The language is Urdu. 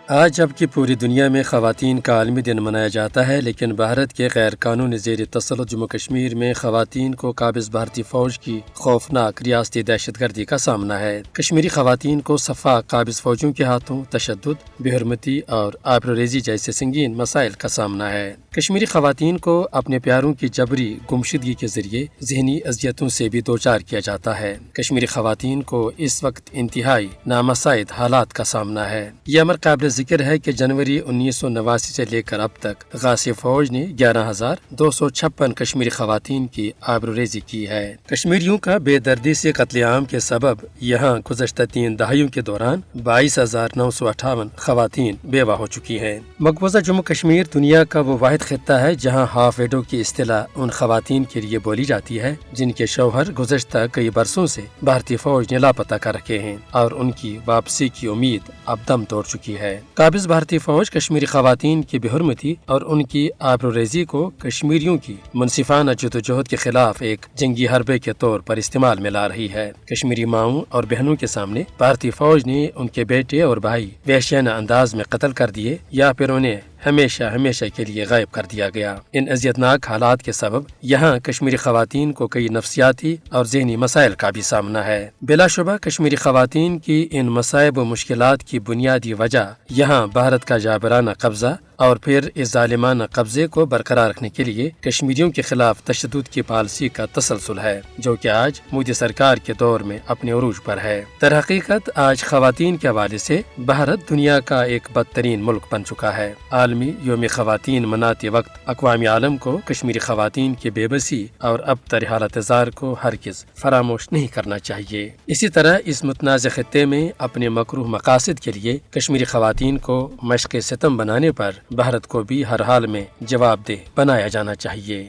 آج جبکہ پوری دنیا میں خواتین کا عالمی دن منایا جاتا ہے، لیکن بھارت کے غیر قانونی زیر تسلط جموں کشمیر میں خواتین کو قابض بھارتی فوج کی خوفناک ریاستی دہشت گردی کا سامنا ہے۔ کشمیری خواتین کو صفاق قابض فوجوں کے ہاتھوں تشدد، بے حرمتی اور آبروریزی جیسے سنگین مسائل کا سامنا ہے۔ کشمیری خواتین کو اپنے پیاروں کی جبری گمشدگی کے ذریعے ذہنی اذیتوں سے بھی دوچار کیا جاتا ہے۔ کشمیری خواتین کو اس وقت انتہائی نامساعد حالات کا سامنا ہے۔ یہ امر قابل ذکر ہے کہ جنوری 1989 سے لے کر اب تک غاصب فوج نے 11,256 کشمیری خواتین کی آبروریزی کی ہے۔ کشمیریوں کا بے دردی سے قتل عام کے سبب یہاں گزشتہ 3 دہائیوں کے دوران 22,958 خواتین بیوہ ہو چکی ہیں۔ مقبوضہ جموں کشمیر دنیا کا وہ واحد خطہ ہے جہاں ہاف ویڈو کی اصطلاح ان خواتین کے لیے بولی جاتی ہے جن کے شوہر گزشتہ کئی برسوں سے بھارتی فوج نے لاپتہ کر رکھے ہیں اور ان کی واپسی کی امید اب دم توڑ چکی ہے۔ قابض بھارتی فوج کشمیری خواتین کی بے حرمتی اور ان کی آبروریزی کو کشمیریوں کی منصفانہ جدوجہد کے خلاف ایک جنگی حربے کے طور پر استعمال میں لا رہی ہے۔ کشمیری ماؤں اور بہنوں کے سامنے بھارتی فوج نے ان کے بیٹے اور بھائی وحشیانہ انداز میں قتل کر دیے یا پھر انہیں ہمیشہ کے لیے غائب کر دیا گیا۔ ان اذیتناک حالات کے سبب یہاں کشمیری خواتین کو کئی نفسیاتی اور ذہنی مسائل کا بھی سامنا ہے۔ بلا شبہ کشمیری خواتین کی ان مصائب و مشکلات کی بنیادی وجہ یہاں بھارت کا جابرانہ قبضہ اور پھر اس ظالمانہ قبضے کو برقرار رکھنے کے لیے کشمیریوں کے خلاف تشدد کی پالیسی کا تسلسل ہے، جو کہ آج مودی سرکار کے دور میں اپنے عروج پر ہے۔ در حقیقت آج خواتین کے حوالے سے بھارت دنیا کا ایک بدترین ملک بن چکا ہے۔ عالمی یوم خواتین مناتے وقت اقوام عالم کو کشمیری خواتین کی بے بسی اور ابتر حالت زار کو ہرگز فراموش نہیں کرنا چاہیے۔ اسی طرح اس متنازع خطے میں اپنے مکروہ مقاصد کے لیے کشمیری خواتین کو مشق ستم بنانے پر بھارت کو بھی ہر حال میں جواب دہ بنایا جانا چاہیے۔